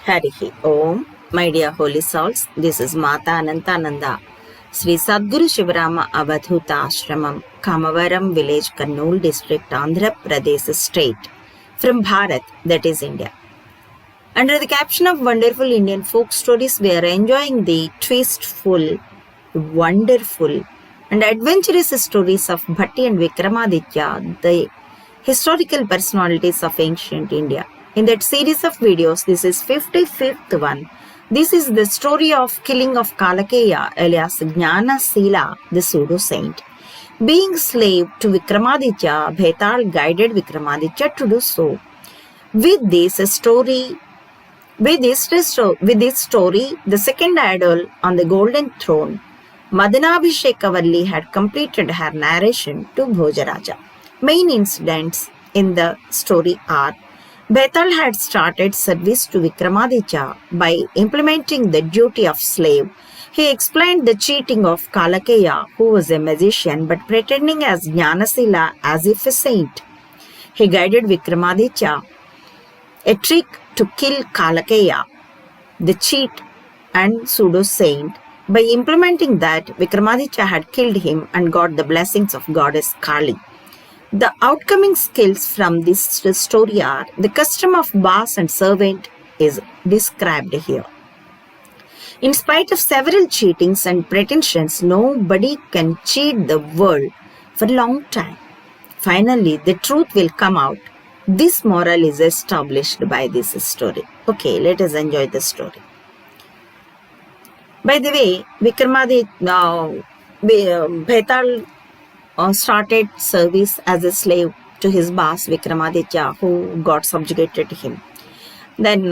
Harihi Om. My dear holy souls, this is Mata Anantananda, Sri Sadguru Shivarama Avadhuta Ashramam, Kamavaram village, Kurnool district, Andhra Pradesh state, from Bharat, that is India. Under the caption of Wonderful Indian Folk Stories, we are enjoying the twistful, wonderful, and adventurous stories of Bhatti and Vikramaditya, the historical personalities of ancient India. In that series of videos, this is 55th one. This is the story of killing of Kalakeya, alias Jnana Sila, the pseudo saint. Being slave to Vikramaditya, Bhetal guided Vikramaditya to do so. With this story, the second idol on the golden throne, Madanabhishekavalli, had completed her narration to Bhojaraja. Main incidents in the story are: Bhetal had started service to Vikramaditya by implementing the duty of slave. He explained the cheating of Kalakeya, who was a magician but pretending as Jnanasila as if a saint. He guided Vikramaditya a trick to kill Kalakeya, the cheat and pseudo-saint. By implementing that, Vikramaditya had killed him and got the blessings of goddess Kali. The outcoming skills from this story are: the custom of boss and servant is described here. In spite of several cheatings and pretensions, nobody can cheat the world for a long time. Finally, the truth will come out. This moral is established by this story. Okay, let us enjoy the story. By the way, Bhetal started service as a slave to his boss Vikramaditya, who got subjugated to him. Then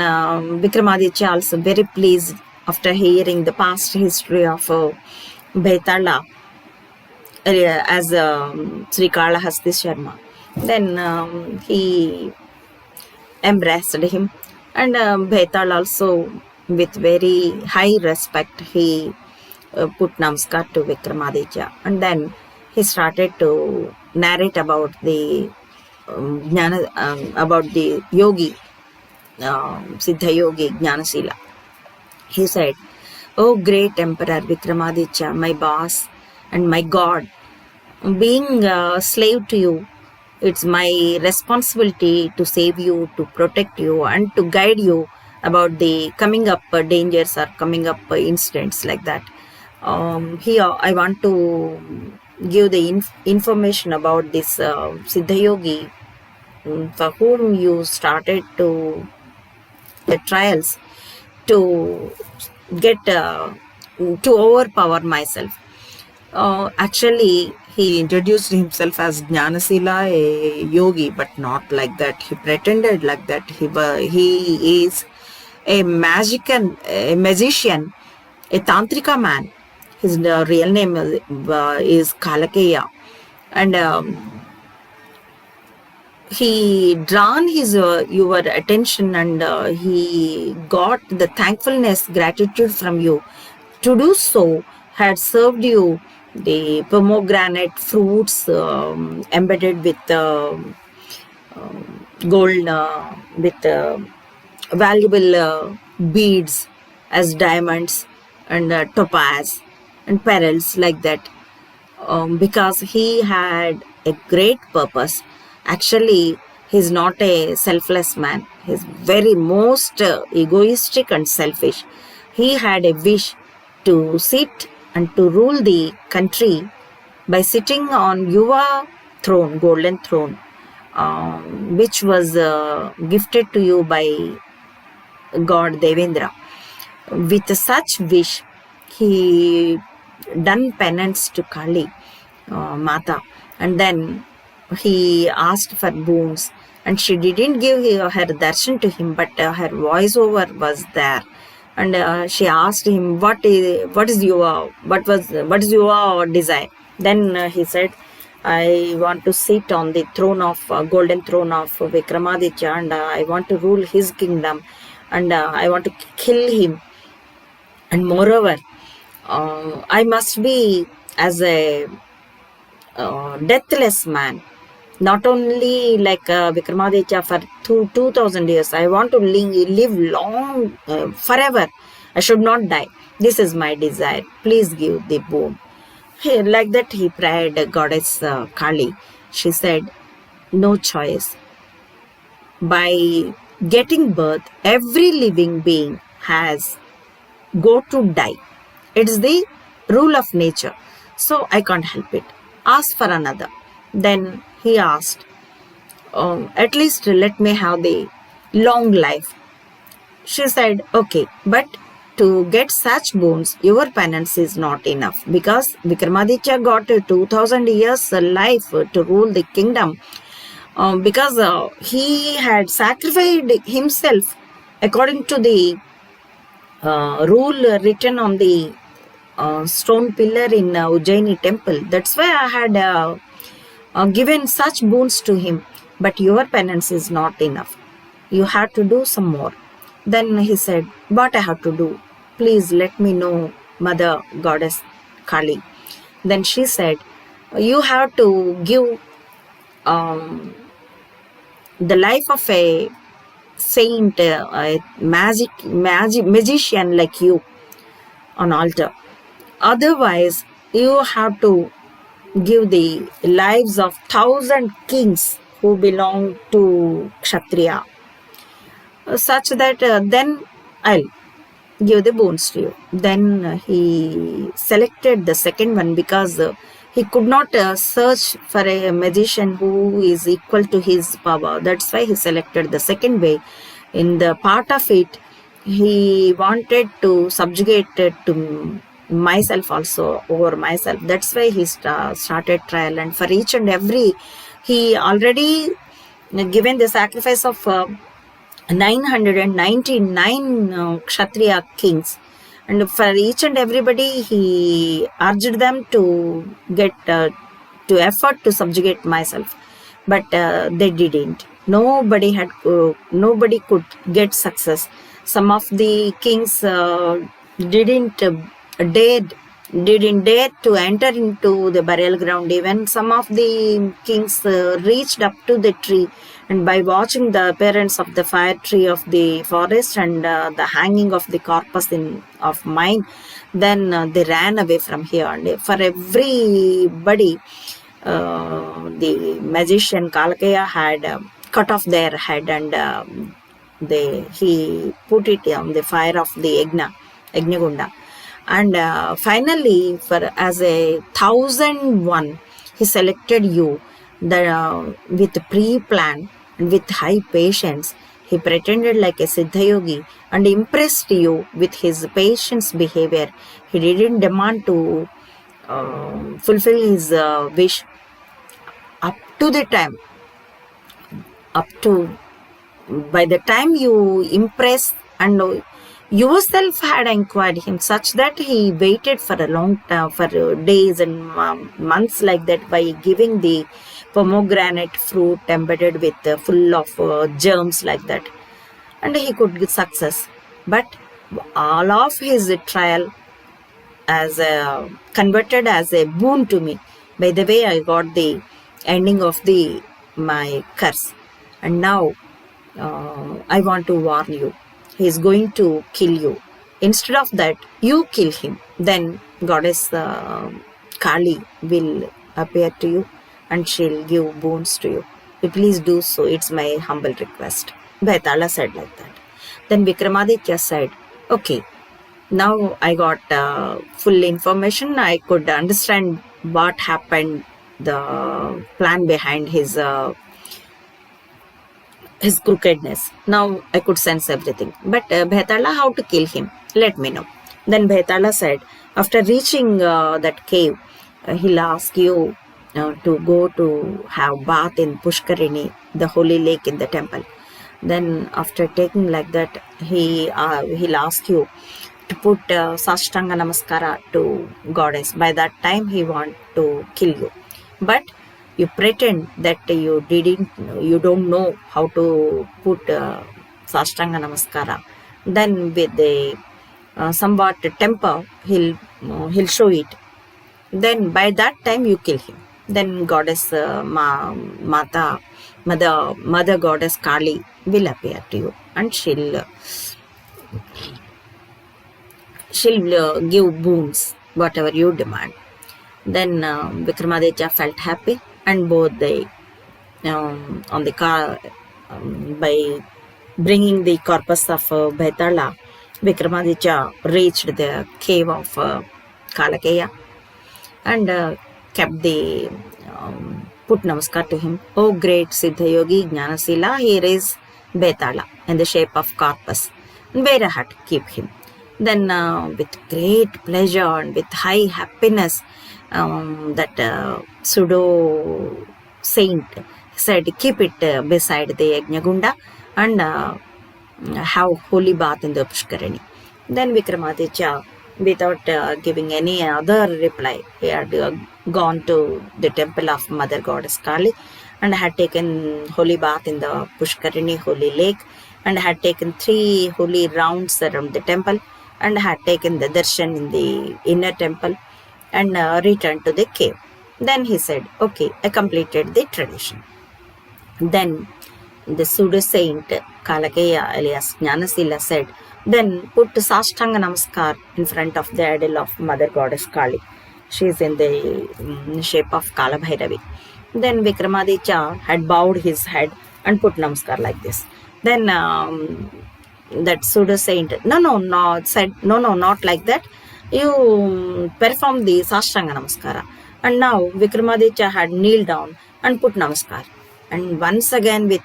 Vikramaditya, also very pleased after hearing the past history of Bhetala as Sri Kalahasti Sharma. Then he embraced him, and Bhetal also, with very high respect, he put namaskar to Vikramaditya, and then he started to narrate about the yogi, Siddha Yogi Jnanasila. He said, "Oh great Emperor Vikramaditya, my boss and my God, being a slave to you, it's my responsibility to save you, to protect you, and to guide you about the coming up dangers or coming up incidents like that. Here, I want to give the information about this Siddha Yogi, for whom you started to the trials to get to overpower myself." Actually, he introduced himself as Jnanasila, a yogi, but not like that. He pretended like that. He is a magician, a tantrika man. His real name is Kalakeya, and he drawn his your attention, and he got the thankfulness, gratitude from you. To do so, had served you the pomegranate fruits embedded with gold, with valuable beads as diamonds and topaz and pearls like that, because he had a great purpose. Actually, he's not a selfless man. He's very most egoistic and selfish. He had a wish to sit and to rule the country by sitting on your throne, golden throne, which was gifted to you by God Devendra. With such wish, he done penance to Kali Mata, and then he asked for boons, and she didn't give her darshan to him, but her voiceover was there. And she asked him, what is your desire? Then he said, I want to sit on the throne of golden throne of Vikramaditya, and I want to rule his kingdom, and I want to kill him, and moreover I must be as a deathless man. Not only like Vikramaditya for 2000 years. I want to live long, forever. I should not die. This is my desire. Please give the boon. Like that he prayed goddess Kali. She said, no choice. By getting birth, every living being has go to die. It's the rule of nature. So I can't help it. Ask for another. Then he asked, at least let me have the long life. She said, okay, but to get such boons, your penance is not enough, because Vikramaditya got 2000 years life to rule the kingdom, because he had sacrificed himself according to the rule written on the stone pillar in Ujjaini temple. That's why I had given such boons to him. But your penance is not enough. You have to do some more. Then he said, what I have to do? Please let me know, Mother Goddess Kali. Then she said, you have to give the life of a saint, a magician like you on altar. Otherwise, you have to give the lives of 1,000 kings who belong to Kshatriya, such that then I'll give the boons to you. Then he selected the second one, because he could not search for a magician who is equal to his power. That's why he selected the second way. In the part of it, he wanted to subjugate it to myself also, over myself. That's why he started trial, and for each and every, he already given the sacrifice of 999 Kshatriya kings, and for each and everybody he urged them to get to effort to subjugate myself, but they didn't. Nobody could get success. Some of the kings didn't dare to enter into the burial ground. Even some of the kings reached up to the tree, and by watching the appearance of the fire tree of the forest and the hanging of the corpus of mine, then they ran away from here. And for everybody, the magician Kalakaya had cut off their head, and he put it on the fire of the Yajna and finally, for as a 1,001, he selected you with pre-plan and with high patience. He pretended like a Siddha Yogi and impressed you with his patience behavior. He didn't demand to fulfill his wish up to the time, by the time you impress and yourself had inquired him, such that he waited for a long time, for days and months like that, by giving the pomegranate fruit embedded with full of germs like that, and he could get success. But all of his trial as converted as a boon to me. By the way, I got the ending of my curse, and now I want to warn you. He is going to kill you. Instead of that, you kill him. Then Goddess Kali will appear to you, and she'll give boons to you. Please do so. It's my humble request. Bhetala said like that. Then Vikramaditya said, okay, now I got full information. I could understand what happened, the plan behind his crookedness. Now I could sense everything. But Bhetala, how to kill him? Let me know. Then Bhetala said, after reaching that cave, he'll ask you to go to have bath in Pushkarini, the holy lake in the temple. Then after taking like that, he'll ask you to put Sashtanga Namaskara to goddess. By that time, he want to kill you. But you pretend that you don't know how to put Sashtanga Namaskara. Then with the somewhat temper, he'll show it. Then by that time you kill him. then goddess mother goddess Kali will appear to you, and she'll give boons, whatever you demand. Then Vikramaditya felt happy, and both they on the car by bringing the corpus of Betala, Vikramaditya reached the cave of Kalakeya and kept the put namaskar to him. Oh great Siddha Yogi Jnanasila, here is Betala in the shape of corpus. And where I had to keep him. Then with great pleasure and with high happiness, that pseudo saint said, keep it beside the Yajnagunda and have holy bath in the Pushkarani. Then Vikramaditya, without giving any other reply, he had gone to the temple of Mother Goddess Kali and had taken holy bath in the Pushkarani holy lake and had taken 3 holy rounds around the temple and had taken the darshan in the inner temple and returned to the cave. Then he said, okay, I completed the tradition. Then the pseudo saint Kalakeya alias Jnanasila said, then put Sashtanga Namaskar in front of the idol of Mother Goddess Kali. She is in the shape of Kala Bhairavi. Then Vikramaditya had bowed his head and put Namaskar like this. Then that pseudo saint, said, no, not like that. You perform the Sashtanga Namaskara. And now Vikramaditya had kneeled down and put Namaskar. And once again with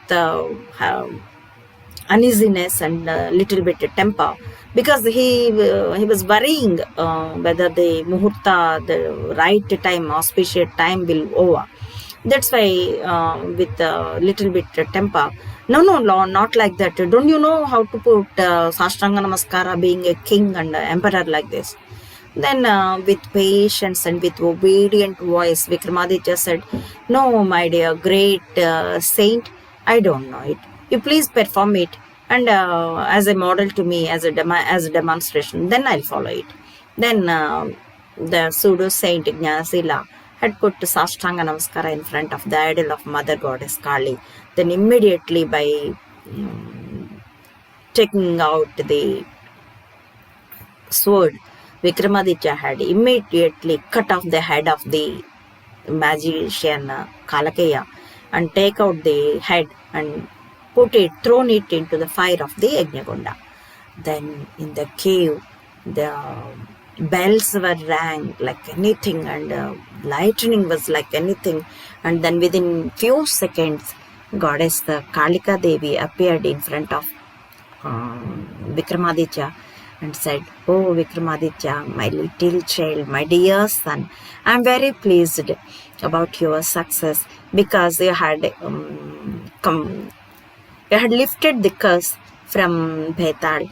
uneasiness and a little bit of temper, because he was worrying whether the muhurta, the right time, auspicious time will over. That's why with a little bit of temper, no, not like that. Don't you know how to put Sashtanga Namaskara being a king and emperor like this? Then with patience and with obedient voice, Vikramaditya said, no, my dear great saint, I don't know it. You please perform it and as a model to me, as a demonstration, then I'll follow it. Then the pseudo saint Jnanasila had put Sashtanga Namaskara in front of the idol of Mother Goddess Kali. Then immediately by taking out the sword, Vikramaditya had immediately cut off the head of the magician Kalakeya and take out the head and thrown it into the fire of the Yajnagunda. Then in the cave, the bells were rang like anything and lightning was like anything. And then within few seconds, goddess Kalika Devi appeared in front of Vikramaditya and said, oh Vikramaditya, my little child, my dear son, I am very pleased about your success because you had lifted the curse from Bhetal.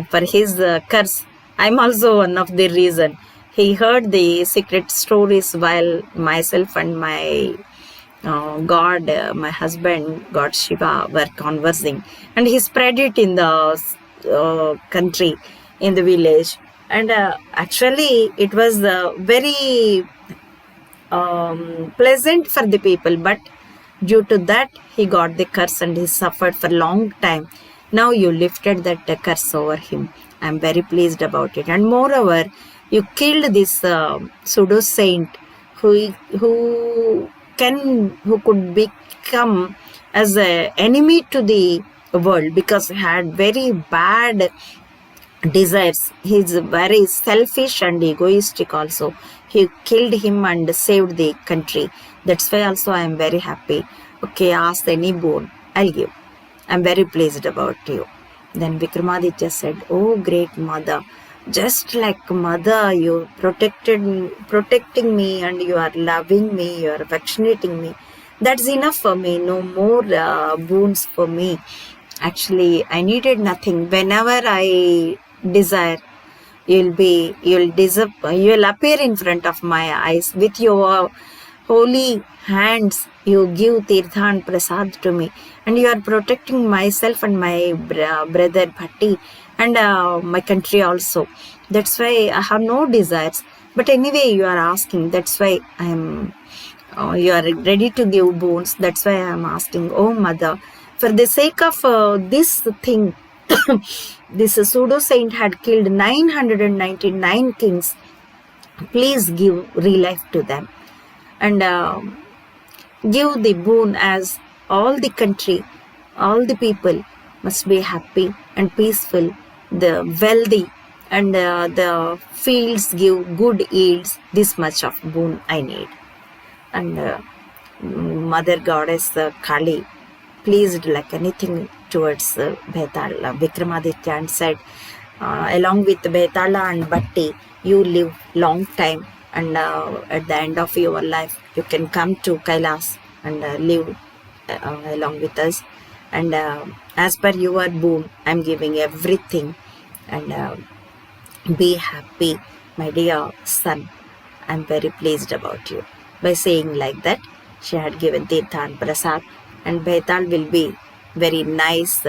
For his curse, I am also one of the reason. He heard the secret stories while myself and my God, my husband, God Shiva, were conversing, and he spread it in the country, in the village, and actually it was very pleasant for the people, but due to that he got the curse and he suffered for a long time. Now you lifted that curse over him. I am very pleased about it, and moreover you killed this pseudo saint who could become as an enemy to the world because he had very bad desires. He is very selfish and egoistic also. He killed him and saved the country. That's why also I am very happy. Okay, ask any boon, I'll give. I am very pleased about you. Then Vikramaditya said, oh great mother, just like mother, you protecting me and you are loving me, you are affectionating me. That's enough for me. No more boons for me. Actually, I needed nothing. Whenever I desire, you'll appear in front of my eyes with your holy hands. You give tirtha and prasad to me, and you are protecting myself and my brother Bhatti and my country also. That's why I have no desires. But anyway, you are asking. That's why I am You are ready to give boons. That's why I am asking, oh mother, for the sake of this thing, this pseudo saint had killed 999 kings. Please give relief to them and give the boon as all the country, all the people must be happy and peaceful, the wealthy, and the fields give good yields. This much of boon I need. And Mother Goddess Kali pleased like anything towards Vikramaditya and said, along with Betala and Bhatti, you live long time, and at the end of your life, you can come to Kailas and live along with us. And as per your boon, I'm giving everything, and be happy, my dear son. I'm very pleased about you. By saying like that, she had given Tirtha and Prasad, and Betal will be very nice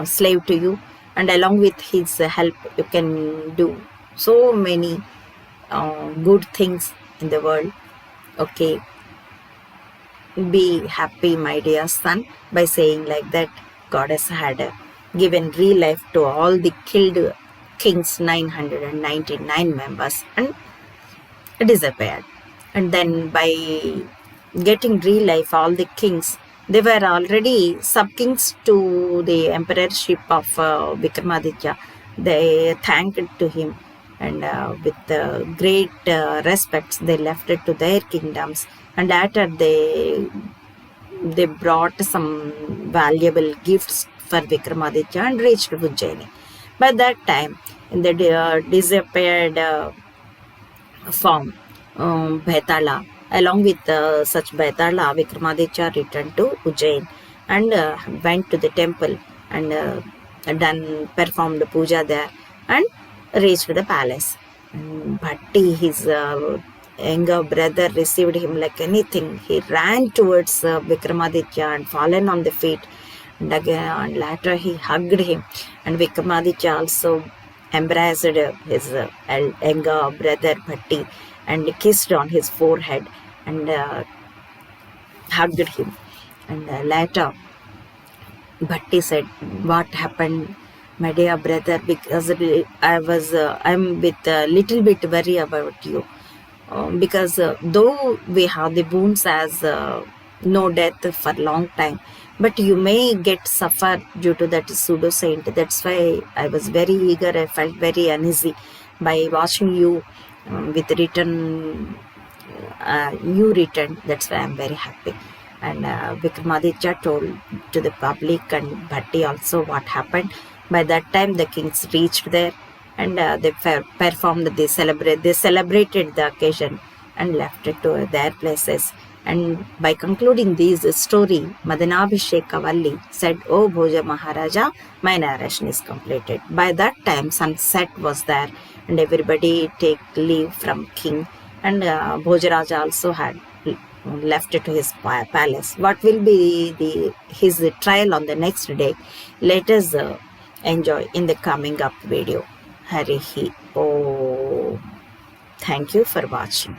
slave to you, and along with his help, you can do so many good things in the world. Okay, be happy, my dear son. By saying like that, Goddess had given real life to all the killed kings, 999 members, and disappeared. And then by getting real life, all the kings, they were already sub-kings to the emperorship of Vikramaditya. They thanked to him, and with great respects, they left it to their kingdoms. And after they brought some valuable gifts for Vikramaditya and reached Ujjaini. By that time, in the disappeared form, Betala, along with such Betala, Vikramaditya returned to Ujjain and went to the temple and performed puja there and reached the palace. And Bhatti, his younger brother, received him like anything. He ran towards Vikramaditya and fallen on the feet. And again, and later he hugged him. And Vikramaditya also embraced his younger brother Bhatti and kissed on his forehead and hugged him. And later Bhatti said, what happened, my dear brother? Because I'm with a little bit worry about you. Because though we have the boons as no death for long time, but you may get suffer due to that pseudo saint. That's why I was very eager. I felt very uneasy by watching you with return. You returned. That's why I'm very happy. And Vikramaditya told to the public and Bhatti also what happened. By that time, the kings reached there, and they performed. They celebrated the occasion and left it to their places. And by concluding this story, Madanabhishekavalli said, "Oh Bhoja Maharaja, my narration is completed." By that time, sunset was there, and everybody take leave from king. And Bhojaraja also had left it to his palace. What will be his trial on the next day? Let us enjoy in the coming up video. Harihi Om. Thank you for watching.